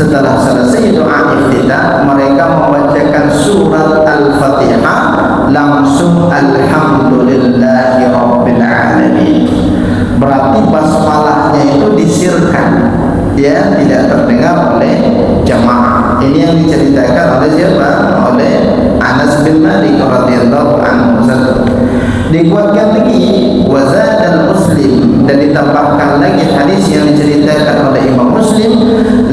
setelah selesai doa iftitah mereka membacakan surat Al-Fatihah langsung alhamdulillahi rabbil alamin. Berarti basmalahnya itu disirkan, dia tidak terdengar oleh jamaah. Ini yang diceritakan oleh siapa? Oleh Anas bin Malik radhiyallahu anhu. Dikuatkan lagi wazadal Muslim, dan ditambahkan lagi hadis yang diceritakan oleh Imam Muslim,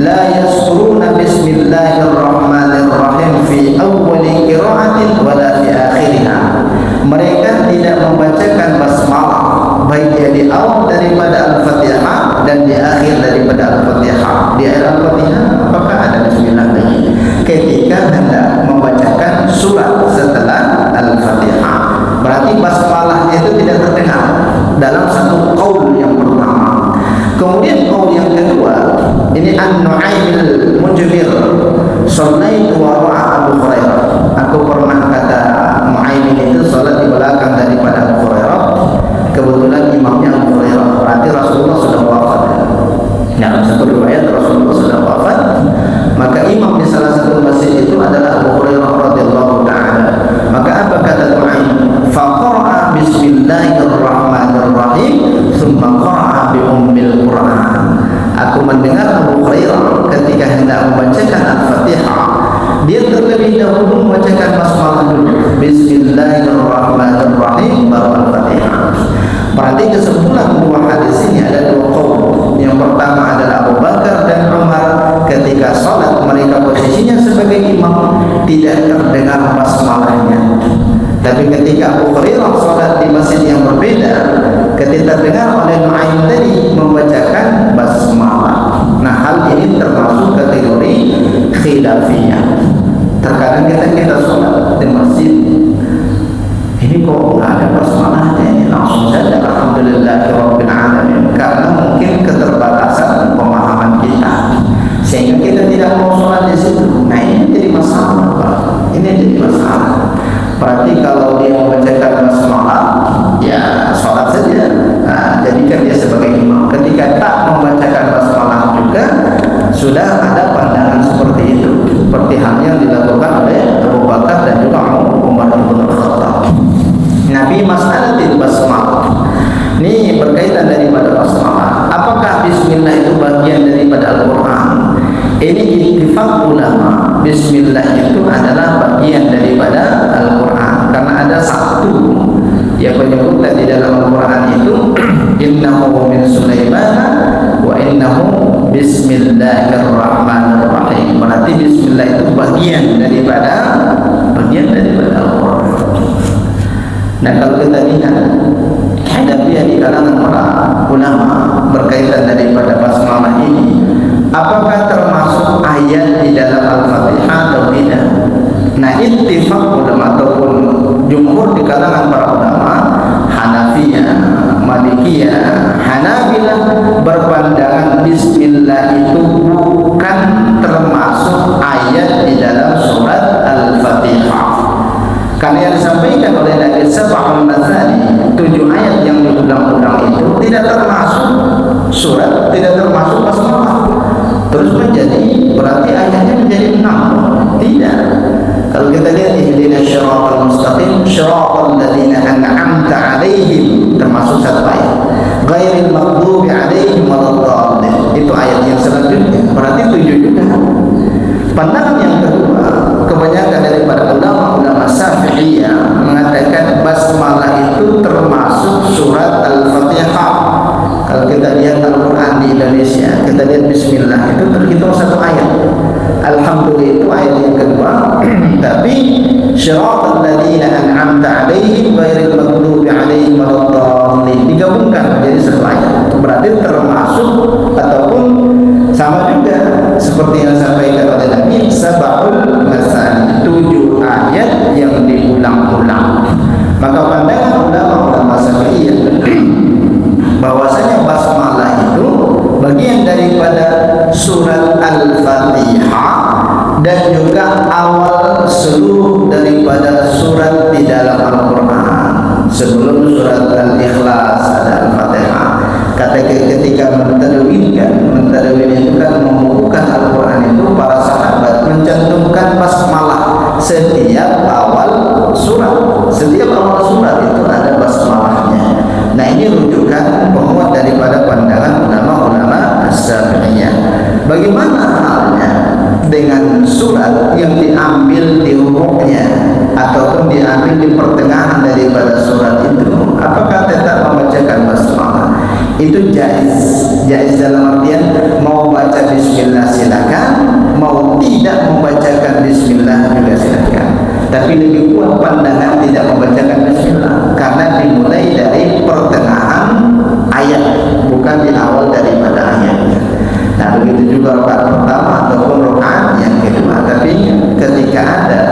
la yaskuruna bismillahirrahmanirrahim fi awwali qira'atin wala fi akhiriha. Mereka tidak membacakan basmalah baik di awal daripada Al-Fatihah dan di akhir daripada Al-Fatihah. Di akhir Al-Fatihah apakah ada bismillah lagi? Ketika hendak membacakan surat setelah Al-Fatihah, berarti basmalah itu tidak terdengar dalam satu qaul yang pertama. Kemudian qaul yang kedua, ini An-Nu'aymil Mujmir, shallaitu wara'a Abu Hurairah. Aku pernah, kata Nu'aymin itu, salat di belakang daripada Abu Hurairah. Kebetulan imamnya Abu Hurairah, berarti Rasulullah sudah wafat. Dalam satu riwayat Rasulullah sudah wafat, maka imam di salah satu masjid itu adalah Abu Hurairah radhiyallahu ta'ala. Maka apa kata Nu'aymin? Faqara'a bismillahirrahmanirrahim thumma qara'a bi ummil Qur'an. Aku mendengar Abu Hurairah ketika hendak membacakan Al-Fatihah, dia terlebih dahulu membacakan basmalah dulu, bismillahirrahmanirrahim, baru Al-Fatihah. Berarti kesimpulan dua hadis ini ada dua qaul. Yang pertama adalah Abu Bakar dan Umar ketika salat mereka posisinya sebagai imam tidak terdengar basmalahnya. Tapi ketika Abu Hurairah salat di masjid yang berbeda, ketika terdengar oleh Nu'aym tadi membacakan basmalah. Nah, hal ini termasuk kategori khilafiyah. Terkadang kita salat di masjid, ini kok nggak ada basmalahnya, ini langsung saja alhamdulillahirabbil alamin, karena mungkin keterbatasan pemahaman kita sehingga kita tidak mau sholat di situ. Nah, ini jadi masalah, Pak. Ini jadi masalah. Berarti kalau dia membacakan basmalah, ya sholat saja. Nah, jadikan dia sebagai imam. Ketika tak membacakan basmalah juga, sudah ada pandangan seperti itu, seperti hal yang dilakukan oleh Abu Bakar dan juga Umar bin Khattab. Nabi mas'alatil basmalah. Ini berkaitan daripada basmalah. Apakah bismillah itu bagian daripada Al-Quran? Ini ittifaq ulama. Bismillah itu adalah bagian daripada Al-Quran, karena ada satu yang menyebutkan di dalam Al-Quran itu innahu min Sulaiman wa innahu bismillahirrahmanirrahim. Berarti bismillah itu bagian daripada Al-Quran. Nah, kalau kita lihat hadapiah di kalangan para ulama berkaitan daripada basmalah ini, apakah termasuk ayat di dalam Al-Fatihah atau tidak? Nah, ittifaq ulama ataupun jumhur di kalangan para ulama Hanafiyah, Malikiyah, Hanabilah berpandangan bismillah itu bukan termasuk ayat di dalam surat Al-Fatihah. Karena yang disampaikan oleh Nabi Sab'ul Mathani, 7 ayat yang diulang-ulang itu tidak termasuk surat, tidak termasuk basmalah. Terus menjadi, berarti ayatnya menjadi 6. Tidak. Kalau kita lihat ihdinas siratal mustaqim, siratal ladzina an'amta 'alaihim, termasuk satu ayat. Ghairil maghdubi 'alaihim waladdallin. Itu ayat yang selanjutnya. Berarti 7 juga. Pandangan yang kedua, kebanyakan daripada ulama-ulama Syafi'iyah mengatakan basmalah itu termasuk surat Al-Fatihah. Kalau kita lihat Al-Quran di Indonesia, kita lihat bismillah itu terhitung satu ayat. Alhamdulillah itu ayat yang kedua. Tapi syiratal ladzina an'amta 'alaihim ghairil maghdubi 'alaihim waladdallin digabungkan menjadi satu ayat. Berarti termasuk ataupun sama juga seperti yang disampaikan oleh Nabi Sab'ul Mathani, 7 ayat yang diulang-ulang. Maka pandangan ulama-ulama Syafi'iyah bahwasanya basmalah itu bagian daripada surat Al-Fatihah dan juga awal seluruh daripada surat di dalam Al-Quran. Sebelum surat Al-Ikhlas ada Al-Fatihah. Kata ketika mentadwin itu kan membukukan Al-Quran itu dengan surat yang diambil di rukuknya ataupun diambil di pertengahan daripada surat itu, apakah tetap membacakan basmalah? Itu jaiz. Jaiz dalam artian mau baca bismillah silakan, mau tidak membacakan bismillah juga silakan. Tapi lebih kuat pandangan tidak membacakan bismillah karena dimulai dari pertengahan ayat, bukan di awal daripada ayatnya. Nah, begitu juga rakaat pertama ataupun rakaat yang kedua. Tapi ketika ada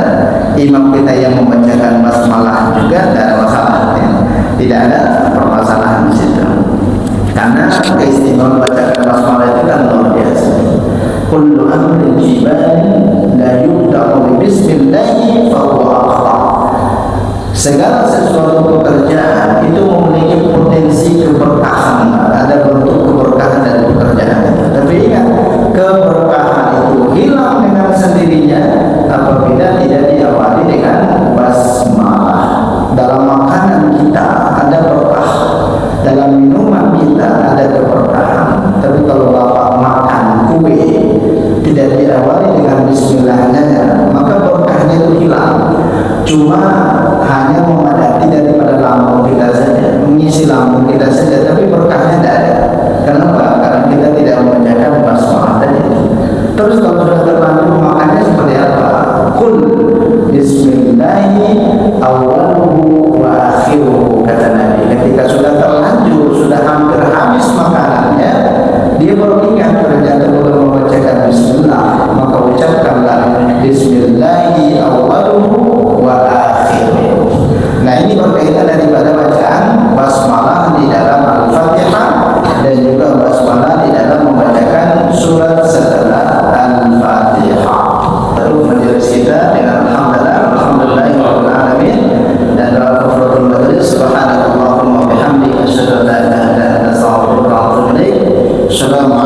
imam kita yang membacakan basmalah juga tidak ada masalah, ya. Tidak ada permasalahan di situ. Karena keistimewaan bacakan basmalah itu kan luar biasa. Kullu amrin jibalin la yubda'u bismillahi fa huwa akhtha. Segala sesuatu pekerjaan itu memiliki potensi keberkahan. Ada bentuk keberkahan dari pekerjaan itu. Tapi ingat, keberkahan itu hilang dengan sendirinya apabila tidak diawali dengan basmalah. Dalam makanan kita ada berkah, dalam minuman kita ada keberkahan. Tapi kalau bapak makan kue tidak diawali dengan bismillahnya, maka berkahnya itu hilang. Cuma hanya memadati daripada lambung kita saja, mengisi lambung kita saja, tapi berkahnya tidak ada. Kenapa? Karena kita tidak membacakan basmalah tadi. Terus kalau sudah terlanjur makannya seperti apa? Qul bismillahi awwaluhu wa akhiruhu, kata Nabi. Ketika sudah terlanjur, sudah hampir habis makanannya, dia baru ingat ternyata belum membacakan bismillah, maka ucapkanlah bismillahi awwaluhu wa akhiruhu. Nah, ini berkaitan daripada bacaan basmalah di dalam Al-Fatihah dan juga basmalah di dalam membacakan surat setelah Al-Fatihah. Lalu majelis kita dengan alhamdulillahirabbil alamin dan doa kafaratul majlis. Subhanallahumma wa bihamdihi asyhadu an la ilaha illa anta astaghfiruka wa atubu ilaik. Assalamualaikum